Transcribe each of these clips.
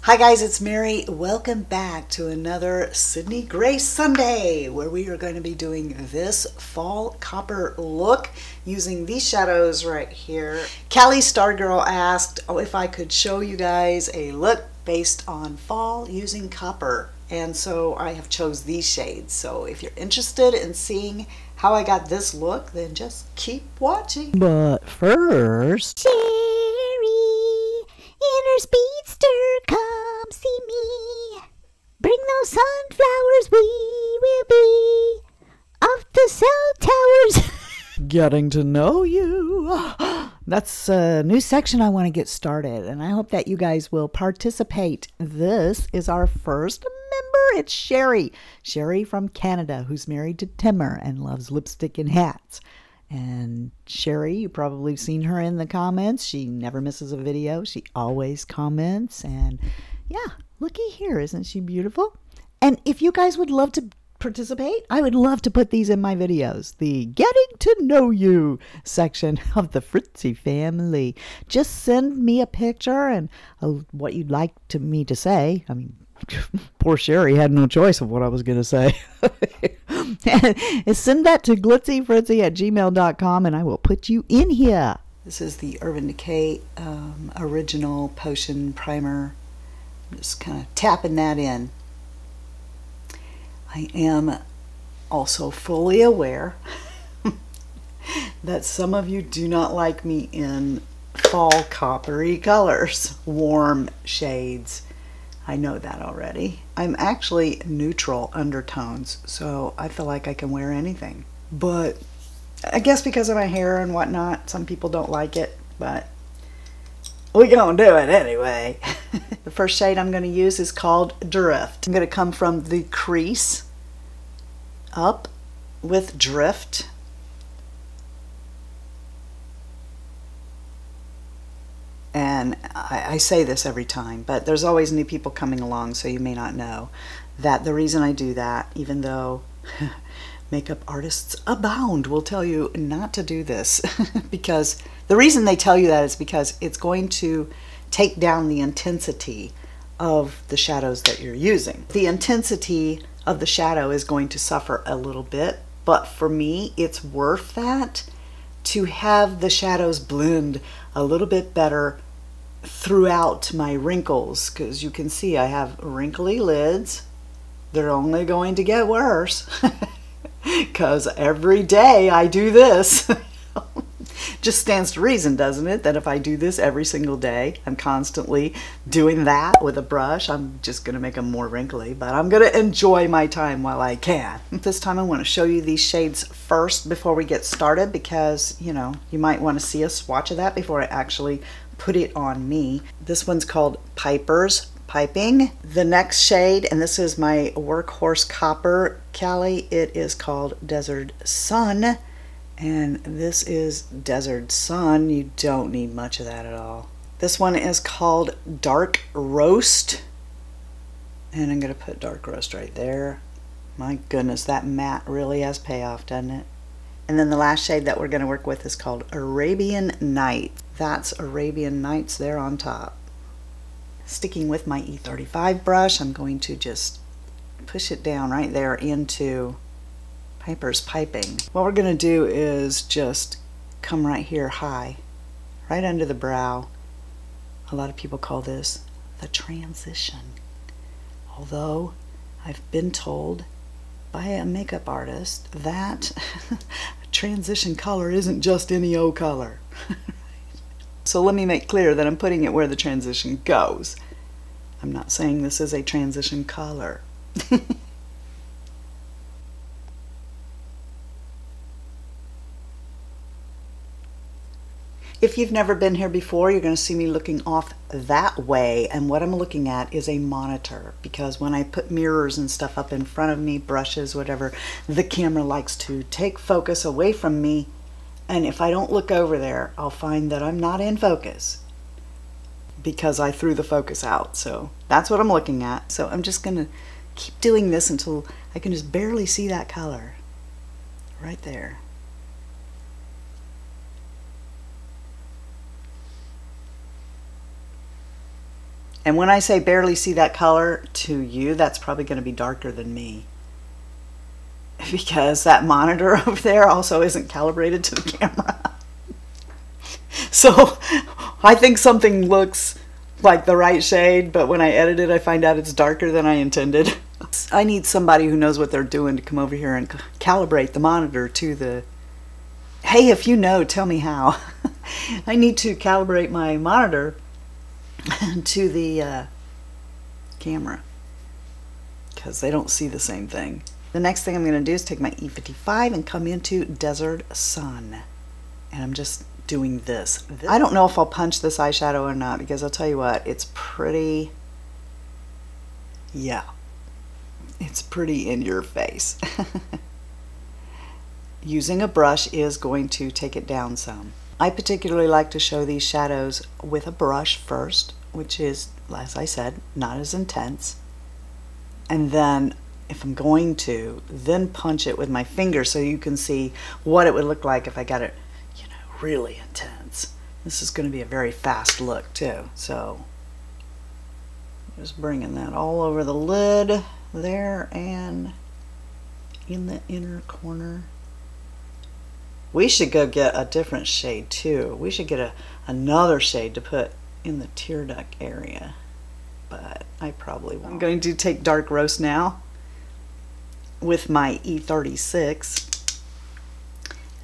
Hi guys, it's Mary. Welcome back to another Sydney Grace Sunday where we are going to be doing this fall copper look using these shadows right here. Callie Stargirl asked if I could show you guys a look based on fall using copper, and so I have chose these shades. So if you're interested in seeing how I got this look, then just keep watching. But first, Sherry, inner speedster, come see me. Bring those sunflowers, we will be off the cell towers. getting to know you. That's a new section I want to get started, and I hope that you guys will participate. This is our first member. It's Sherry. Sherry from Canada, who's married to Timmer and loves lipstick and hats. And Sherry, you probably have seen her in the comments. She never misses a video. She always comments. And yeah, looky here. Isn't she beautiful? And if you guys would love to participate, I would love to put these in my videos. The Getting to Know You section of the Fritzy family. Just send me a picture and what you'd like me to say. I mean, poor Sherry had no choice of what I was going to say. Send that to glitzyfritzy@gmail.com and I will put you in here. This is the Urban Decay Original Potion Primer. I'm just kind of tapping that in. I am also fully aware that some of you do not like me in fall coppery colors, warm shades. I know that already. I'm actually neutral undertones, so I feel like I can wear anything. But I guess because of my hair and whatnot, some people don't like it, but we're gonna do it anyway. The first shade I'm gonna use is called Drift. I'm gonna come from the crease up with Drift. And I say this every time, but there's always new people coming along, so you may not know that the reason I do that, even though makeup artists abound will tell you not to do this, because the reason they tell you that is because it's going to take down the intensity of the shadows that you're using. The intensity of the shadow is going to suffer a little bit, but for me, it's worth that to have the shadows blend a little bit better throughout my wrinkles, because you can see I have wrinkly lids. They're only going to get worse because every day I do this. Just stands to reason, doesn't it, that if I do this every single day, I'm constantly doing that with a brush, I'm just gonna make them more wrinkly, but I'm gonna enjoy my time while I can. This time I want to show you these shades first before we get started, because you know, you might want to see a swatch of that before I actually put it on me. This one's called Piper's Piping. The next shade, and this is my workhorse copper, Callie, it is called Desert Sun. And this is Desert Sun. You don't need much of that at all. This one is called Dark Roast. And I'm going to put Dark Roast right there. My goodness, that matte really has payoff, doesn't it? And then the last shade that we're going to work with is called Arabian Night. That's Arabian Nights there on top. Sticking with my E35 brush, I'm going to just push it down right there into Piper's Piping. What we're going to do is just come right here high, right under the brow. A lot of people call this the transition. Although I've been told by a makeup artist that transition color isn't just any old color. So let me make clear that I'm putting it where the transition goes. I'm not saying this is a transition color. If you've never been here before, you're going to see me looking off that way, and what I'm looking at is a monitor, because when I put mirrors and stuff up in front of me, brushes, whatever, the camera likes to take focus away from me, and if I don't look over there, I'll find that I'm not in focus because I threw the focus out. So that's what I'm looking at. So I'm just going to keep doing this until I can just barely see that color right there. And when I say barely see that color, to you, that's probably going to be darker than me. Because that monitor over there also isn't calibrated to the camera. So I think something looks like the right shade, but when I edit it, I find out it's darker than I intended. I need somebody who knows what they're doing to come over here and calibrate the monitor to the... Hey, if you know, tell me how. I need to calibrate my monitor to the camera because they don't see the same thing. The next thing I'm going to do is take my E55 and come into Desert Sun. And I'm just doing this. I don't know if I'll punch this eyeshadow or not, because I'll tell you what, it's pretty, yeah, it's pretty in your face. Using a brush is going to take it down some. I particularly like to show these shadows with a brush first, which is, as I said, not as intense. And then, if I'm going to, then punch it with my finger so you can see what it would look like if I got it, you know, really intense. This is going to be a very fast look too. So, just bringing that all over the lid there and in the inner corner. We should go get a different shade too. We should get another shade to put in the tear duct area, but I probably won't. I'm going to take Dark Roast now with my E36,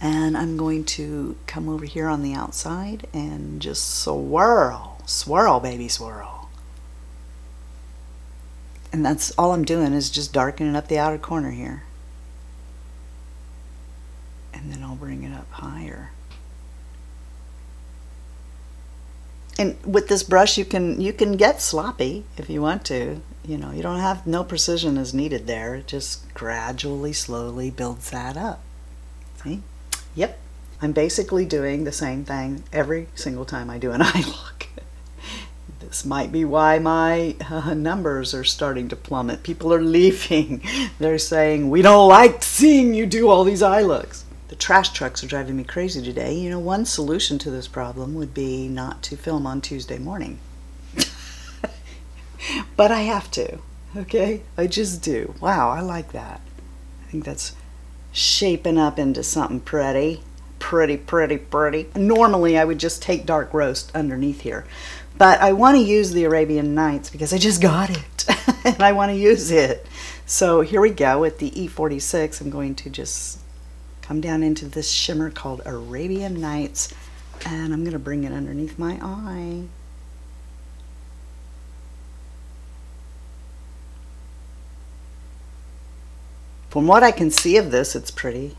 and I'm going to come over here on the outside and just swirl, swirl, baby, swirl. And that's all I'm doing, is just darkening up the outer corner here. And then I'll bring it up higher. And with this brush, you can get sloppy if you want to. You know, you don't have, no precision is needed there. It just gradually, slowly builds that up. See? Yep. I'm basically doing the same thing every single time I do an eye look. This might be why my numbers are starting to plummet. People are leaving. They're saying, we don't like seeing you do all these eye looks. The trash trucks are driving me crazy today. You know, one solution to this problem would be not to film on Tuesday morning. But I have to, okay? I just do. Wow, I like that. I think that's shaping up into something pretty. Pretty, pretty, pretty. Normally, I would just take Dark Roast underneath here. But I want to use the Arabian Nights because I just got it. And I want to use it. So here we go with the E46. I'm going to just come down into this shimmer called Arabian Nights, and I'm going to bring it underneath my eye. From what I can see of this, it's pretty.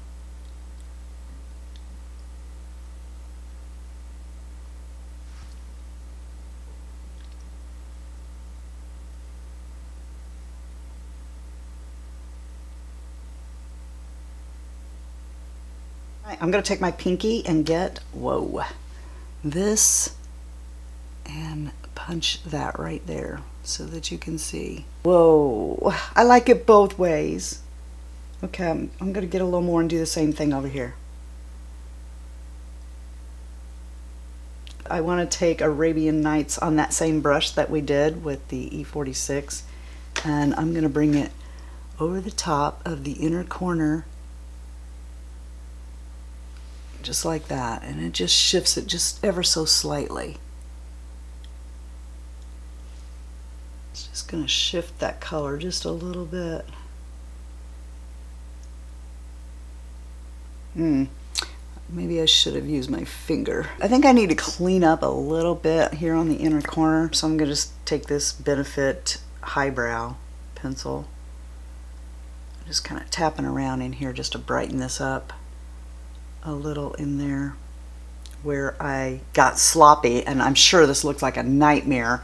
I'm going to take my pinky and get, whoa, this, and punch that right there so that you can see. Whoa, I like it both ways. Okay, I'm going to get a little more and do the same thing over here. I want to take Arabian Nights on that same brush that we did with the E46, and I'm going to bring it over the top of the inner corner, just like that, and it just shifts it just ever so slightly. It's just going to shift that color just a little bit. Maybe I should have used my finger. I think I need to clean up a little bit here on the inner corner, so I'm going to just take this Benefit Highbrow pencil, just kind of tapping around in here just to brighten this up a little in there where I got sloppy. And I'm sure this looks like a nightmare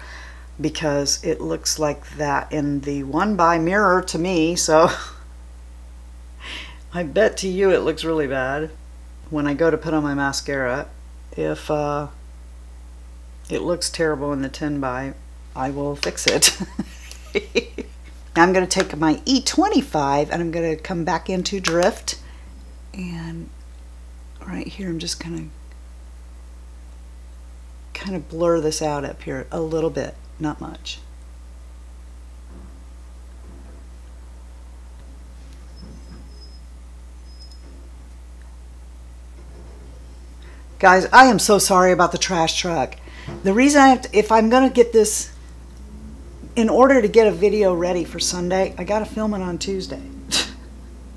because it looks like that in the one by mirror to me, so I bet to you it looks really bad. When I go to put on my mascara, if it looks terrible in the 10 by, I will fix it. Now I'm going to take my E25 and I'm going to come back into Drift, and right here I'm just kind of blur this out up here a little bit. not much. Guys, I am so sorry about the trash truck. The reason I have to, if I'm going to get this, in order to get a video ready for Sunday, I got to film it on Tuesday.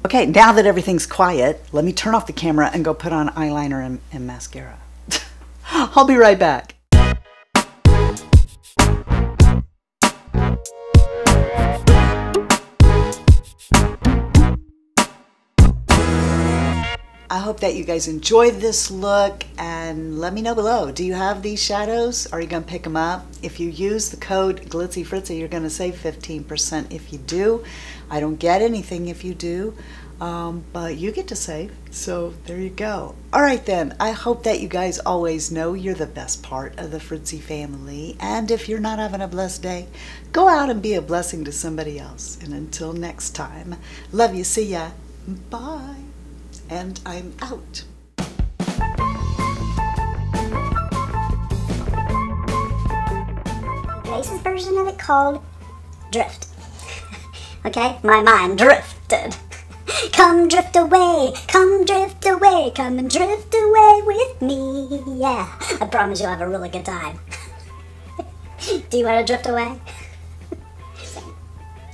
Okay, now that everything's quiet, let me turn off the camera and go put on eyeliner and mascara. I'll be right back. I hope that you guys enjoyed this look, and let me know below. Do you have these shadows? Are you going to pick them up? If you use the code GLITZYFRITZY, you're going to save 15% if you do. I don't get anything if you do, but you get to save. So there you go. All right then, I hope that you guys always know you're the best part of the Fritzy family. And if you're not having a blessed day, go out and be a blessing to somebody else. And until next time, love you, see ya, bye. And I'm out. Grace's version of it called Drift. Okay, my mind drifted. Come drift away, come drift away, come and drift away with me. Yeah, I promise you'll have a really good time. Do you want to drift away?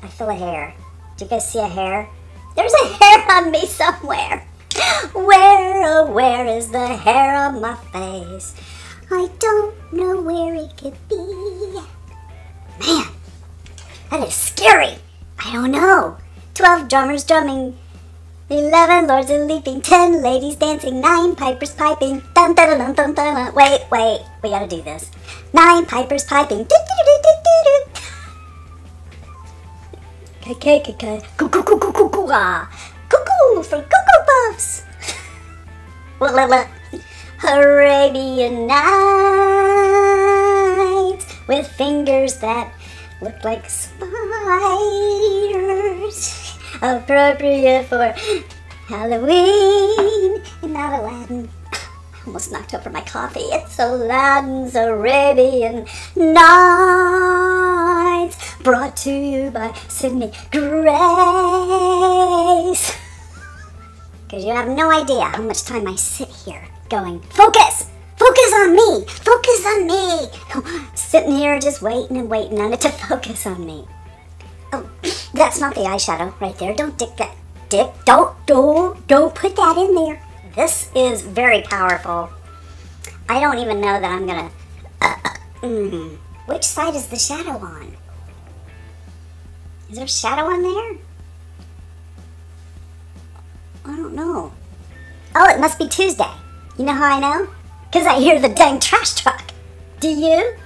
I feel a hair. Do you guys see a hair? There's a hair on me somewhere. Where is the hair on my face? I don't know where it could be. Man, that is scary. I don't know. 12 drummers drumming, 11 lords a leaping, 10 ladies dancing, 9 pipers piping. Dun dun dun dun dun dun. Wait, we gotta do this. 9 pipers piping. Do do do do do do. Cuckoo for Cuckoo Puffs. Arabian Night with fingers that look like spiders, appropriate for Halloween and not Aladdin. I almost knocked over my coffee. It's Aladdin's Arabian Nights, brought to you by Sydney Grace. Because you have no idea how much time I sit here going, focus! Focus on me! Focus on me! Sitting here just waiting and waiting on it to focus on me. Oh, that's not the eyeshadow right there. Don't don't put that in there. This is very powerful. I don't even know that I'm gonna... Which side is the shadow on? Is there a shadow on there? I don't know. Oh, it must be Tuesday. You know how I know? Because I hear the dang trash truck. Do you?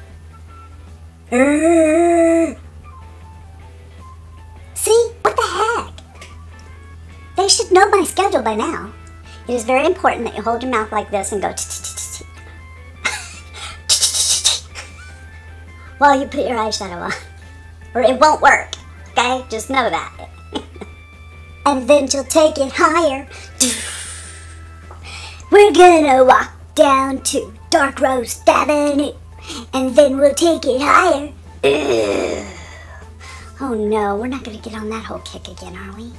See? What the heck? They should know my schedule by now. It is very important that you hold your mouth like this and go while you put your eyeshadow on. Or it won't work. Okay? Just know that. And then she'll take it higher. We're gonna walk down to Dark Roast Avenue, and then we'll take it higher. Oh no, we're not gonna get on that whole kick again, are we?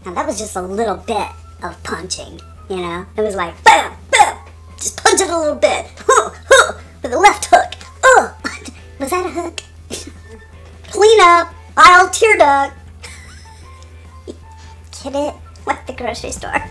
Now that was just a little bit of punching, you know? It was like, bam, bam, just punch it a little bit. With a left hook. Was that a hook? Clean up, I'll tear duck. Get it? Like the grocery store.